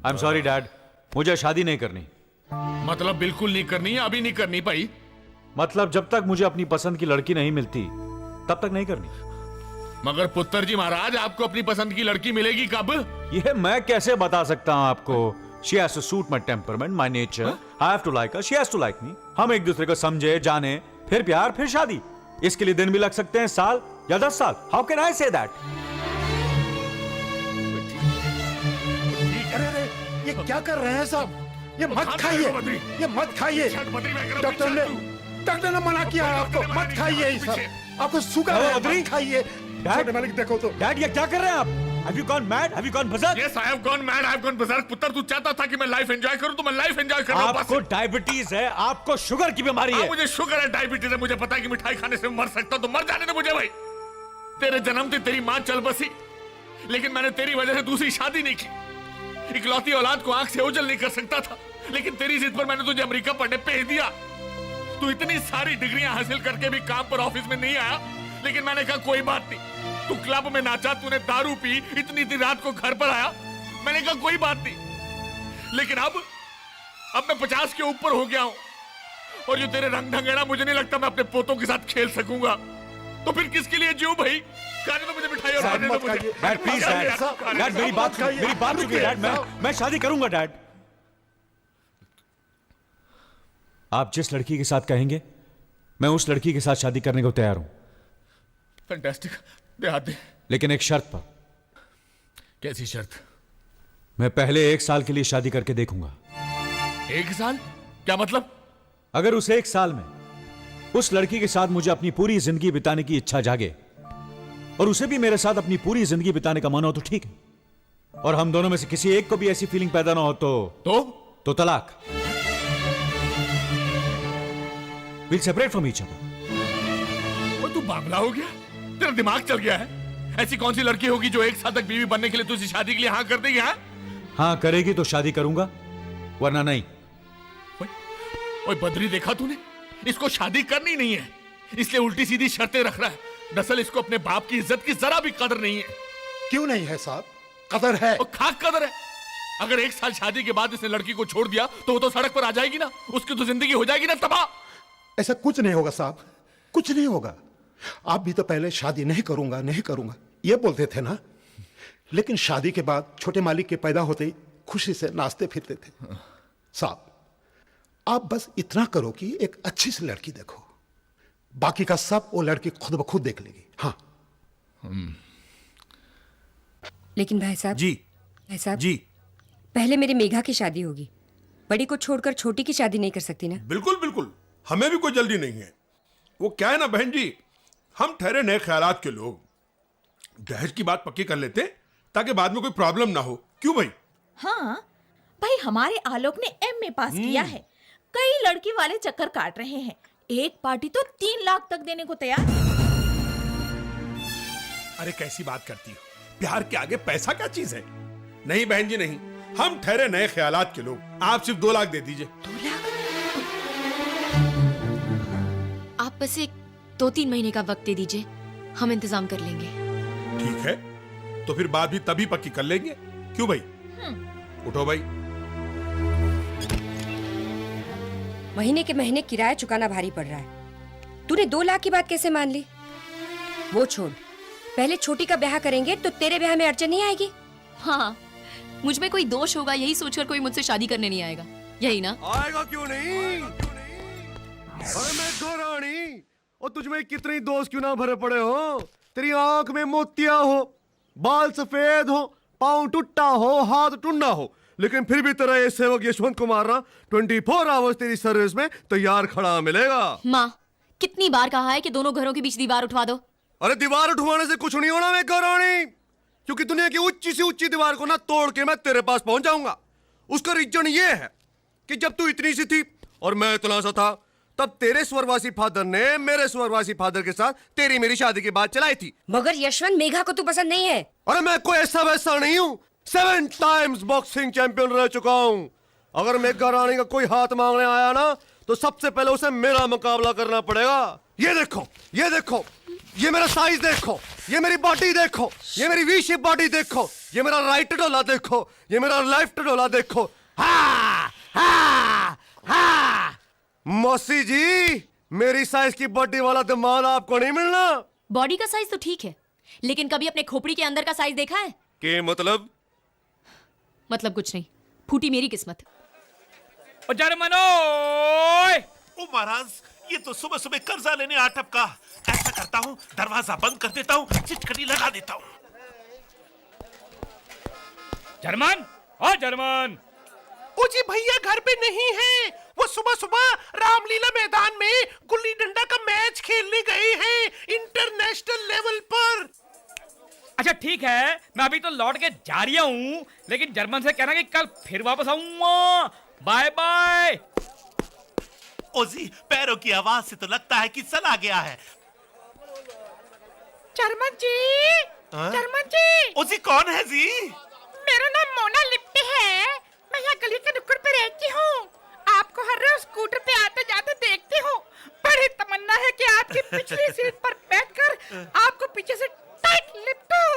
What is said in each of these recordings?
I am sorry dad, मुझे शादी नहीं करनी। मतलब बिल्कुल नहीं करनी है? अभी नहीं करनी भाई? मतलब जब तक मुझे अपनी पसंद की लड़की नहीं मिलती तब तक नहीं करनी। मगर पुत्र जी महाराज, आपको अपनी पसंद की लड़की मिलेगी कब? ये मैं कैसे बता सकता हूँ आपको? She has to suit my temperament, my nature. I have to like her, she has to like me. हम एक दूसरे को समझे, जाने, फिर प्यार, फिर शादी। इसके लिए दिन भी लग सकते हैं, साल या 10 साल। How can I say that? अरे ये क्या कर रहे हैं साहब? ये मत खाइए, ये मत खाइए। डॉक्टर ने मना किया है आपको, मत खाइए ये सब। आपको शुगर है, मत खाइए। छोटे मालिक देखो तो। डैड ये क्या कर रहे हैं आप? Have you gone mad? Have you gone berserk? Yes, I have gone mad. I have gone berserk. पुत्र, तू चाहता था कि मैं लाइफ एंजॉय करूं तो मैं लाइफ एंजॉय कर रहा हूं। आपको डायबिटीज है, आपको शुगर की बीमारी है। मुझे शुगर है, डायबिटीज है, मुझे पता है कि मिठाई खाने से मर सकता हूं, तो मर जाने दे मुझे भाई। तेरे जन्म से तेरी मां चल बसी, लेकिन मैंने तेरी वजह से दूसरी शादी नहीं की। इकलौती औलाद को आंख से ओझल नहीं कर सकता था, लेकिन तेरी जिद पर मैंने तुझे अमेरिका पढ़ने भेज दिया। तू इतनी सारी डिग्रियां हासिल करके भी काम पर ऑफिस में नहीं आया, लेकिन मैंने कहा कोई बात नहीं। तू क्लब में नाचा, तूने दारू पी, इतनी रात को घर पर आया, मैंने कहा कोई बात नहीं। लेकिन अब मैं 50 के ऊपर हो गया हूं, और जो तेरे रंग ढंगेड़ा, मुझे नहीं लगता मैं अपने पोतों के साथ खेल सकूंगा। तो फिर किसके लिए जीऊं भाई? खाने तो मुझे मिठाई और खाने तो मुझे। डैड प्लीज डैड, मेरी बात सुनिए डैड। मैं शादी करूंगा डैड। आप जिस लड़की के साथ कहेंगे, मैं उस लड़की के साथ शादी करने को तैयार हूं। फैंटास्टिक, दे। लेकिन एक शर्त पर। कैसी शर्त? मैं पहले 1 साल के लिए शादी करके देखूंगा। 1 साल? क्या मतलब? अगर उस 1 साल में उस लड़की के साथ मुझे अपनी पूरी जिंदगी बिताने की इच्छा जागे, और उसे भी मेरे साथ अपनी पूरी जिंदगी बिताने का मन हो, तो ठीक है। और हम दोनों में से किसी एक को भी ऐसी फीलिंग पैदा ना हो तो तलाक। Will separate from each other. तू बावला हो गया? तेरा दिमाग चल गया है? ऐसी कौन सी लड़की होगी जो 1 साल तक बीवी बनने के लिए तुझे शादी के लिए हाँ कर देगी? हाँ करेगी तो शादी करूंगा, वरना नहीं। ओए बद्री, देखा तूने? इसको शादी करनी नहीं है, इसलिए उल्टी सीधी शर्तें रख रहा है। दरअसल इसको अपने बाप की इज्जत की जरा भी कदर नहीं है। क्यों नहीं है साहब? कदर है। और खाक कदर है। अगर 1 साल शादी के बाद इसने लड़की को छोड़ दिया तो वो तो सड़क पर आ जाएगी ना, उसकी तो जिंदगी हो जाएगी ना तबाह। ऐसा कुछ नहीं होगा साहब, कुछ नहीं होगा। आप भी तो पहले शादी नहीं करूंगा ये बोलते थे ना, लेकिन शादी के बाद छोटे मालिक के पैदा होते ही खुशी से नाचते फिरते थे। साहब, आप बस इतना करो कि एक अच्छी सी लड़की देखो, बाकी का सब वो लड़की खुद ब खुद देख लेगी। हाँ। लेकिन भाई साहब जी, पहले मेरी मेघा की शादी होगी, बड़ी को छोड़कर छोटी की शादी नहीं कर सकती ना? बिल्कुल, हमें भी कोई जल्दी नहीं है। वो क्या है ना बहन जी, हम ठहरे नए ख्यालात के लोग, दहेज की बात पक्की कर लेते ताकि बाद में कोई प्रॉब्लम ना हो। क्यों भाई? हाँ भाई, हमारे आलोक ने एमए पास किया है, कई लड़की वाले चक्कर काट रहे हैं, एक पार्टी तो 3 लाख तक देने को तैयार। अरे कैसी बात करती हो? प्यार के आगे पैसा क्या चीज है? नहीं बहन जी नहीं, हम ठहरे नए ख्यालात के लोग, आप सिर्फ 2 लाख दे दीजिए। 2 लाख? आप बस एक 2-3 महीने का वक्त दे दीजिए, हम इंतजाम कर लेंगे। ठीक है, तो फिर बात भी तभी पक्की कर लेंगे। क्यों भाई? उठो भाई। महीने के महीने किराया चुकाना भारी पड़ रहा है। तूने 2 लाख की बात कैसे मान ली? वो छोड़, पहले छोटी का ब्याह करेंगे तो तेरे ब्याह में अड़चन नहीं आएगी। हाँ, मुझ में कोई दोष होगा यही सोचकर कोई मुझसे शादी करने नहीं आएगा, यही ना? आएगा क्यों नहीं? अरे मैं रानी, और तुझमें कितने दोस्त क्यों ना भरे पड़े हो? तेरी आंख में मोतिया हो, बाल सफेद हो, पाँव टूटा हो, हाथ टुंडा हो, लेकिन फिर भी तेरा ये सेवक यशवंत कुमार ना 24 आवर्स तेरी सर्विस में तैयार खड़ा मिलेगा। माँ, कितनी बार कहा है कि दोनों घरों के बीच दीवार उठवा दो? अरे दीवार उठवाने से कुछ नहीं होना मैं रानी, क्योंकि दुनिया की ऊंची से ऊंची दीवार को ना तोड़ के मैं तेरे पास पहुंच जाऊंगा। उसका रीजन ये है कि जब तू इतनी सी थी और मैं इतना सा था, तब तेरे स्वर्गवासी फादर ने मेरे स्वर्गवासी फादर के साथ तेरी मेरी शादी की बात चलाई थी। मगर यशवंत, मेघा को तू पसंद नहीं है। अरे मैं कोई ऐसा वैसा नहीं हूँ, 7 टाइम्स बॉक्सिंग चैंपियन रह चुका हूँ। अगर मेघा रानी का कोई हाथ मांगने आया ना, तो सबसे पहले उसे मेरा मुकाबला करना पड़ेगा। ये देखो ये मेरा साइज देखो, ये मेरी बॉडी देखो, ये मेरी वी शेप बॉडी देखो, ये मेरा राइट डोला देखो, ये मेरा लेफ्ट डोला देखो। हा हा हा। मौसी जी, मेरी साइज की बॉडी वाला दिमाग आपको नहीं मिलना। बॉडी का साइज तो ठीक है, लेकिन कभी अपने खोपड़ी के अंदर का साइज देखा है? के मतलब? मतलब कुछ नहीं, फूटी मेरी किस्मत। ओ जर्मनोय! ओ महाराज, ये तो सुबह सुबह कर्जा लेने आ टपका। ऐसा करता हूँ, दरवाजा बंद कर देता हूँ, चिटकनी लगा देता हूँ। जर्मन, ओ जर्मन! ओ जी भैया घर पे नहीं है। वो सुबह सुबह रामलीला मैदान में गुल्ली डंडा का मैच खेलने गए हैं, इंटरनेशनल लेवल पर। अच्छा ठीक है, मैं अभी तो लौट के जा रहा हूँ, लेकिन जर्मन से कहना कि कल फिर वापस आऊंगा। Bye bye. ओ जी, पैरों की आवाज से तो लगता है कि चला गया है। जर्मन जी, जर्मन जी। ओ जी कौन है जी? मेरा नाम मोना लिप्टी है। मैं यहाँ गली के नुक्कड़ पे रहती हूँ। आपको हर रोज स्कूटर पे आते जाते देखती हूँ। बड़ी तमन्ना है कि आपकी पिछली सीट पर बैठकर आपको पीछे से टाइट लिपटूं।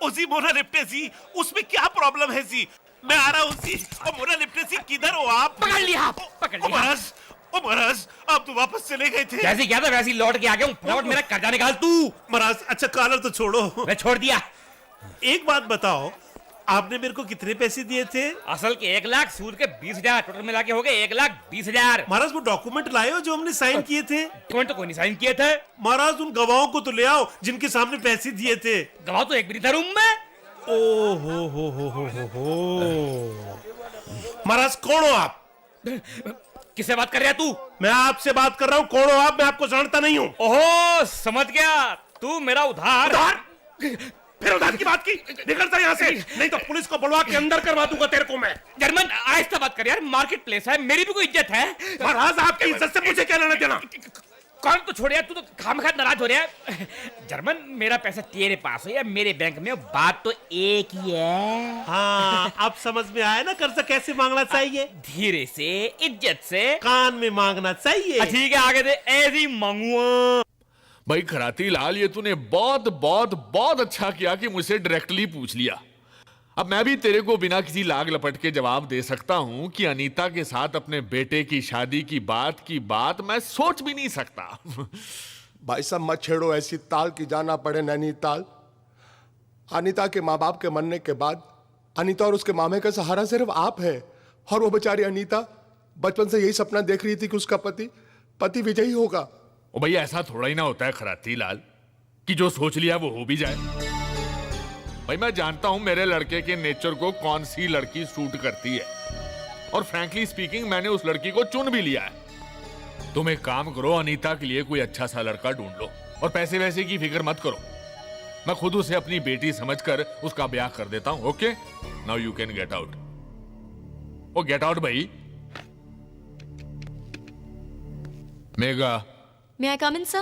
ओ जी मोना लिप्टे जी, उसमें क्या प्रॉब्लम है जी? मैं आ रहा हूँ जी। ओ मोना लिप्टे जी, किधर हो आप? पकड़ लिया, पकड़ लिया। महाराज, ओ महाराज, आप तो वापस चले गए थे। जैसे क्या था वैसे ही लौट के आ गया हूँ। फटाफट मेरा कर्जा निकाल तू। महाराज, अच्छा कॉलर तो छोड़ो। मैं छोड़ दिया। एक बात बताओ, आपने मेरे को कितने पैसे दिए थे? असल के 1 लाख, सूद के 20,000, टोटल मिला के हो गए 1,20,000। महाराज वो डॉक्यूमेंट लाए हो जो हमने साइन किए थे? डॉक्यूमेंट तो कोई नहीं साइन किए थे। महाराज उन गवाहों को तो ले आओ जिनके सामने पैसे दिए थे। गवाह तो एक भी नहीं था रूम में। ओ हो। महाराज कौन हो आप? किससे बात कर रहा है तू? मैं आपसे बात कर रहा हूँ। कौन हो आप? मैं आपको जानता नहीं हूँ। ओहो, समझ गया, तू मेरा उधार। फिर उधार की बात की? निकलता यहाँ से, नहीं तो पुलिस को बुलवा के अंदर करवा दूंगा तेरे को मैं। जर्मन, आहिस्ता बात कर यार, मार्केट प्लेस है, मेरी भी कोई इज्जत है। महाराज आपकी इज्जत से मुझे क्या लेना देना? कौन तो छोड़ यार, तू तो खामखा नाराज हो रहा है। जर्मन, मेरा पैसा तेरे पास हो या मेरे बैंक में हो, बात तो एक ही है। हाँ, अब समझ में आया ना कर्जा कैसे मांगना चाहिए। धीरे से, इज्जत से, कान में मांगना चाहिए। ठीक है, आगे दे, ऐसी मांगूंगा। भाई खराती लाल, ये तूने बहुत बहुत बहुत अच्छा किया कि मुझसे डायरेक्टली पूछ लिया। अब मैं भी तेरे को बिना किसी लाग लपट के जवाब दे सकता हूं कि अनीता के साथ अपने बेटे की शादी की बात मैं सोच भी नहीं सकता। भाई साहब मत छेड़ो ऐसी ताल की जाना पड़े नैनीताल। अनीता के माँ बाप के मरने के बाद अनीता और उसके मामे का सहारा सिर्फ आप है। और वो बेचारी अनीता बचपन से यही सपना देख रही थी कि उसका पति विजयी होगा। ओ भैया, ऐसा थोड़ा ही ना होता है खराती लाल कि जो सोच लिया वो हो भी जाए। भाई मैं जानता हूं मेरे लड़के के नेचर को कौन सी लड़की सूट करती है, और फ्रैंकली स्पीकिंग मैंने उस लड़की को चुन भी लिया है। तुम एक काम करो, अनीता के लिए कोई अच्छा सा लड़का ढूंढ लो, और पैसे वैसे की फिक्र मत करो। मैं खुद उसे अपनी बेटी समझकर उसका ब्याह कर देता हूं। Okay, now you can get out. Oh get out भाई। मेगा, May I come in, sir?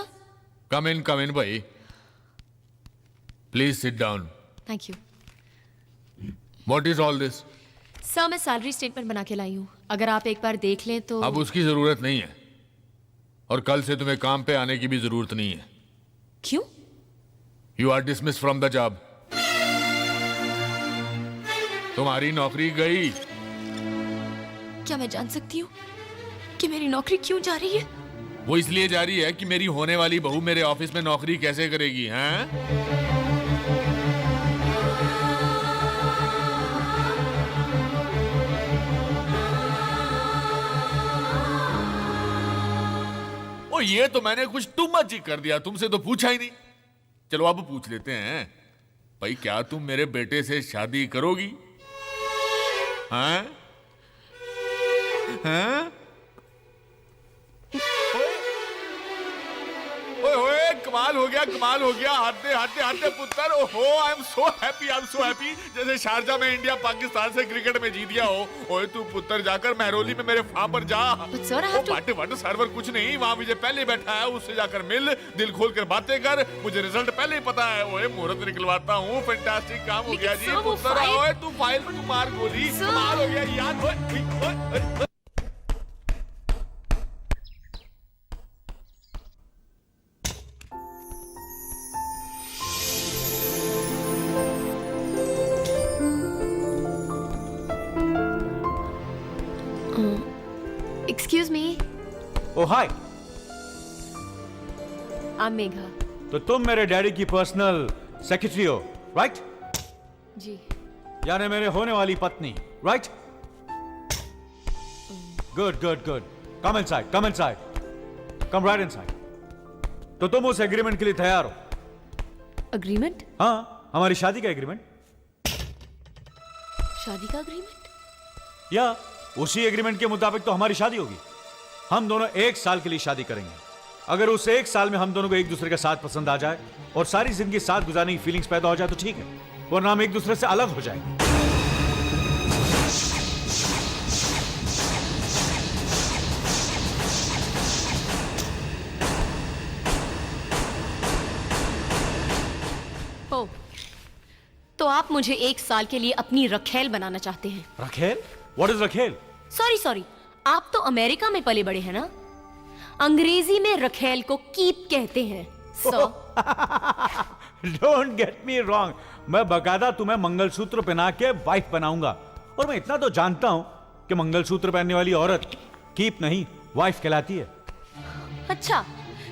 come in भाई। Please sit down. Thank you. What is all this? Sir, मैं सैलरी स्टेटमेंट बना के लाई हूँ, अगर आप एक बार देख लें तो। अब उसकी जरूरत नहीं है, और कल से तुम्हें काम पे आने की भी जरूरत नहीं है। क्यों? You are dismissed from the job. तुम्हारी नौकरी गई। क्या मैं जान सकती हूँ कि मेरी नौकरी क्यों जा रही है? वो इसलिए जा रही है कि मेरी होने वाली बहू मेरे ऑफिस में नौकरी कैसे करेगी, हैं? ओ ये तो मैंने कुछ टू मच ही कर दिया, तुमसे तो पूछा ही नहीं। चलो अब पूछ लेते हैं भाई, क्या तुम मेरे बेटे से शादी करोगी? हैं? हैं? ओए कमाल हो गया, हारते पुत्र। ओहो, आई एम सो हैप्पी, जैसे शारजा में इंडिया पाकिस्तान से क्रिकेट में जीत गया हो। ओए तू पुत्र जाकर महरौली में मेरे फार्म पर जा। sir, I have to... what server कुछ नहीं, वहाँ विजय पहले बैठा है, उससे जाकर मिल, दिल खोल कर बातें कर। मुझे रिजल्ट पहले ही पता है। ओए मुहूर्त निकलवाता हूँ, फैंटास्टिक काम हो गया जी पुत्र। ओए तू फाइल तू मार गोली, कमाल हो गया यार। Excuse me, oh hi, I am Megha. तो तुम मेरे डैडी की पर्सनल सेक्रेटरी हो, राइट? जी। यानी मेरे होने वाली पत्नी, right? Good good good, come inside, come inside, come right inside. तो तुम उस एग्रीमेंट के लिए तैयार हो? अग्रीमेंट? हाँ, हमारी शादी का एग्रीमेंट। शादी का अग्रीमेंट? या उसी एग्रीमेंट के मुताबिक तो हमारी शादी होगी। हम दोनों 1 साल के लिए शादी करेंगे। अगर उस 1 साल में हम दोनों को एक दूसरे का साथ पसंद आ जाए और सारी जिंदगी साथ गुजारने की फीलिंग्स पैदा हो जाए तो ठीक है, वरना हम एक दूसरे से अलग हो जाएंगे। ओ, तो आप मुझे 1 साल के लिए अपनी रखेल बनाना चाहते हैं? रखेल? व्हाट इज रखेल? सॉरी, आप तो अमेरिका में पले बड़े हैं ना? अंग्रेजी में रखेल को कीप कहते हैं। डोंट गेट मी रॉन्ग, मैं बकायदा तुम्हें मंगलसूत्र पहना के वाइफ बनाऊंगा। और मैं इतना तो जानता हूं कि मंगलसूत्र पहनने वाली औरत कीप नहीं, वाइफ कहलाती है। अच्छा,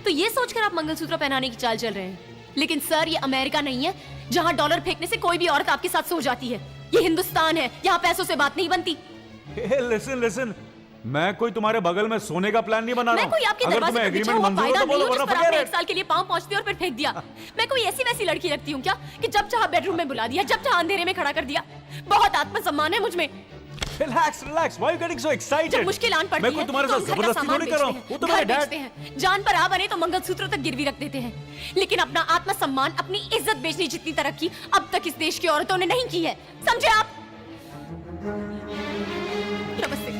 तो ये सोचकर आप मंगलसूत्र पहनाने की चाल चल रहे हैं। लेकिन सर, ये अमेरिका नहीं है जहां डॉलर फेंकने से कोई भी औरत आपके साथ सो जाती है। ये हिंदुस्तान है, यहाँ पैसों से बात नहीं बनती। लिसन लिसन, मैं कोई तुम्हारे बगल में सोने का प्लान नहीं बना रहा मैं हूं। कोई आपके अगर दरवाजे तुम्हें पर बिछा एग्रीमेंट हुआ मंजूर हो कायदा तो नहीं बोलो, हूं जिस वरना पर forget आपने it। 1 साल के लिए पाँव पहुंचती और फिर फेंक दिया। मैं कोई ऐसी वैसी लड़की लगती हूँ क्या कि जब चाहा बेडरूम में बुला दिया, जब चाहा अंधेरे में खड़ा कर दिया? बहुत आत्मसम्मान है मुझ में। Relax relax, why you getting so excited? जब मुश्किल आन पड़ती मैं है कोई तुम्हारे तो साथ हम घर का जबरदस्ती सामान थोड़ी कर रहा हूं। बेचते वो हैं, तुम्हारे घर डैड। बेचते हैं, जान पर आ बने तो मंगलसूत्र तक गिरवी रख देते हैं। लेकिन अपना आत्मसम्मान, अपनी इज्जत बेचने जितनी तरक्की अब तक इस देश की औरतों ने नहीं की है, समझे आप? नमस्ते।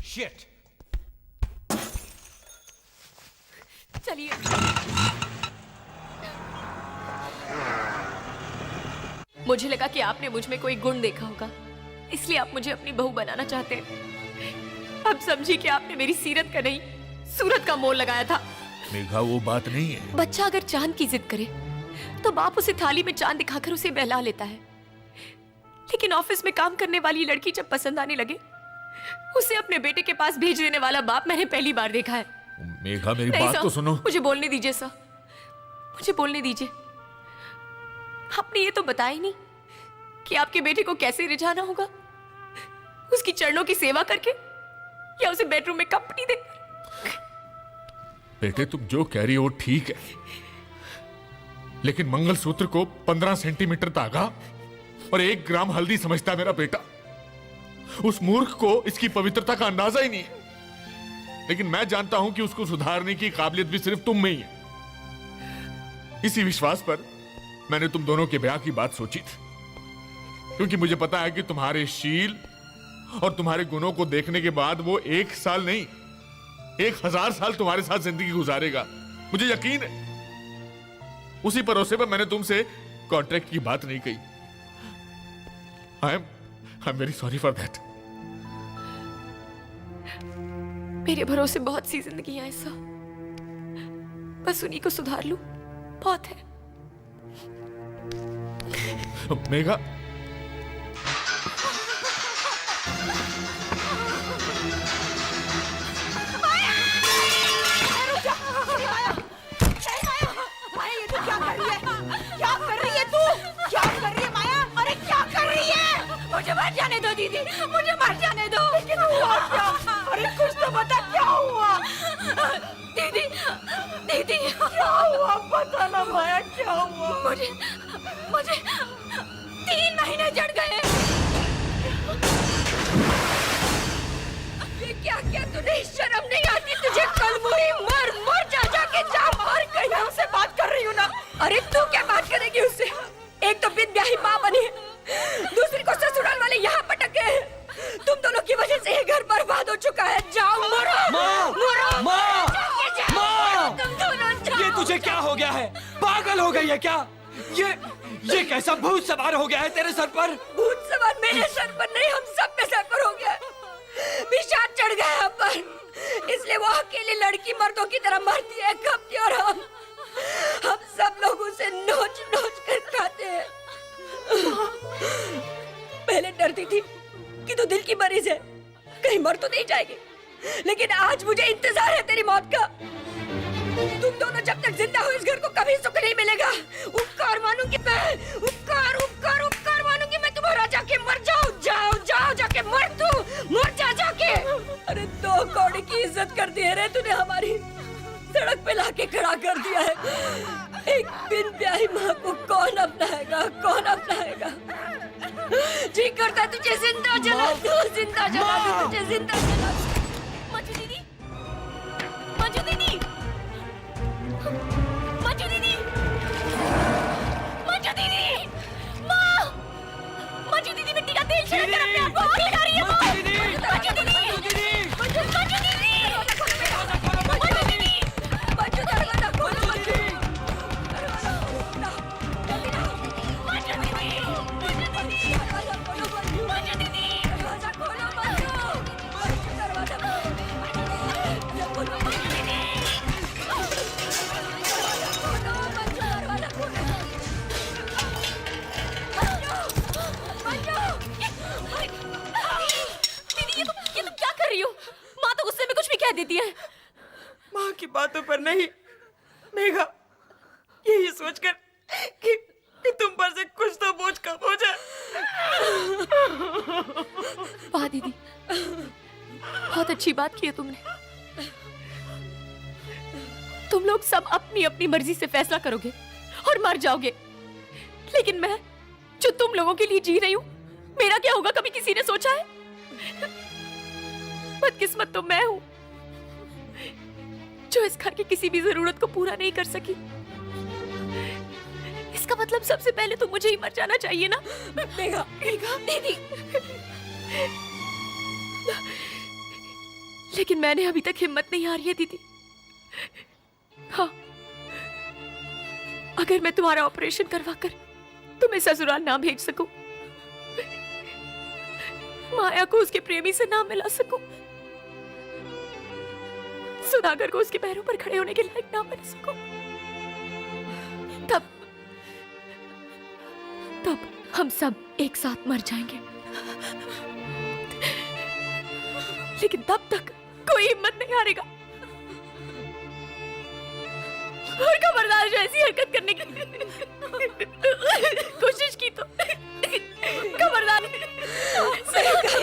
शिट। चलिए। मुझे लगा कि आपने मुझ में कोई गुण देखा होगा, इसलिए आप मुझे अपनी बहू बनाना चाहते हैं। अब समझी कि आपने मेरी सीरत का नहीं, सूरत का मोल लगाया था। मेघा, वो बात नहीं है। बच्चा अगर चांद की जिद करे तो बाप उसे थाली में चांद दिखाकर उसे बहला लेता है। लेकिन ऑफिस में काम करने वाली लड़की जब पसंद आने लगे, उसे अपने बेटे के पास भेज देने वाला बाप मैंने पहली बार देखा है। मेघा, मेरी नहीं बात सर, तो सुनो। मुझे बोलने दीजिए सर, मुझे बोलने दीजिए। आपने ये तो बताया ही नहीं कि आपके बेटे को कैसे रिझाना होगा, उसकी चरणों की सेवा करके या उसे बेडरूम में कंपनी दे। बेटे, तुम जो कह रही हो ठीक है, लेकिन मंगलसूत्र को 15 सेंटीमीटर धागा और 1 ग्राम हल्दी समझता है मेरा बेटा। उस मूर्ख को इसकी पवित्रता का अंदाजा ही नहीं है। लेकिन मैं जानता हूं कि उसको सुधारने की काबिलियत भी सिर्फ तुम में ही है। इसी विश्वास पर मैंने तुम दोनों के ब्याह की बात सोची थी, क्योंकि मुझे पता है कि तुम्हारे शील और तुम्हारे गुणों को देखने के बाद वो 1 साल नहीं 1000 साल तुम्हारे साथ जिंदगी गुजारेगा, मुझे यकीन है। उसी भरोसे पर मैंने तुमसे कॉन्ट्रैक्ट की बात नहीं कही। I am very sorry for that. मेरे भरोसे बहुत सी जिंदगियां ऐसा, बस उन्हीं को सुधार लूं, बहुत है। मेघा, मुझे मर जाने दो दीदी, मुझे मर जाने दो। लेकिन हुआ क्या? अरे कुछ तो बता, क्या हुआ? दीदी, दीदी क्या हुआ? पता ना माया, क्या हुआ? मुझे 3 महीने जड़ गए। ये क्या किया तूने? शर्म नहीं आती तुझे? कल मुरी मर जाके जा, मर गई। मैं उससे बात कर रही हूँ ना। अरे तू क्या बात करेगी उससे? एक तो बिन ब्याही माँ बनी, दूसरी को ससुराल वाले यहाँ पटक गए। तुम दोनों की वजह से ये घर बर्बाद हो चुका है। जाओ, मरो, मरो, माँ! तुम दोनों जाओ। ये तुझे क्या हो गया है? पागल हो गई है क्या? ये कैसा भूत सवार हो गया है तेरे सर पर? भूत सवार मेरे सर पर नहीं, हम सब पे सर पर हो गया। विषाद चढ़ गया हम पर, इसलिए वो अकेली लड़की मर्दों की तरह मरती है, कपती, और हम सब लोग उसे नोच नोच कर खाते हैं। डरती थी कि तू दिल की मरीज है, कहीं मर तो नहीं जाएगी। लेकिन आज मुझे इंतजार है तेरी मौत का। तुम दोनों जब तक जिंदा हो इस घर को कभी सुख नहीं मिलेगा। उपकार मानूंगी मैं, उपकार उपकार उपकार मानूंगी मैं तुम्हारा। जाके मर जाओ, जाओ जाओ जाके मर, तू मर जा जाके। अरे 2 कौड़ी की इज्जत कर दी है रे तूने, हमारी सड़क पे लाके खड़ा कर दिया है। एक बिन ब्याही माँ को कौन अपनाएगा, कौन अपनाएगा। जी करता तुझे जिंदा जला दूं, जिंदा जला दूं, तुझे जिंदा जला दूं। मंजू दीदी, मंजू दीदी, मंजू दीदी, मंजू दीदी, माँ, मंजू दीदी मिट्टी का तेल छिड़क कर अपने आप को आग लगा रही है। माँ, मंजू दीदी, मंजू दीदी, मंजू दीदी, मंजू दीदी, मंजू दरवाजा खोलो, मंजू। ये तुम क्या कर रही हो? माँ तो गुस्से में कुछ भी कह देती है। माँ की बातों पर नहीं मेघा, यही सोचकर कि तुम पर से कुछ तो बोझ कम हो जाए। वाह दीदी, बहुत अच्छी बात की है तुमने। तुम लोग सब अपनी अपनी मर्जी से फैसला करोगे और मर जाओगे, लेकिन मैं जो तुम लोगों के लिए जी रही हूं, मेरा क्या होगा कभी किसी ने सोचा है? बदकिस्मत तो मैं हूं जो इस घर की किसी भी जरूरत को पूरा नहीं कर सकी। इसका मतलब सबसे पहले तो मुझे ही मर जाना चाहिए ना। मेघा, मेघा दीदी, लेकिन मैंने अभी तक हिम्मत नहीं हारी है दीदी। हाँ, अगर मैं तुम्हारा ऑपरेशन करवाकर तुम्हें ससुराल ना भेज सकूं, माया को उसके प्रेमी से ना मिला सकूं, सुधाकर को उसके पैरों पर खड़े होने के लायक ना बना सकूं, तब हम सब एक साथ मर जाएंगे। लेकिन तब तक कोई हिम्मत नहीं हारेगा। और खबरदार जो ऐसी हरकत करने की कोशिश की तो खबरदार। सही कहा।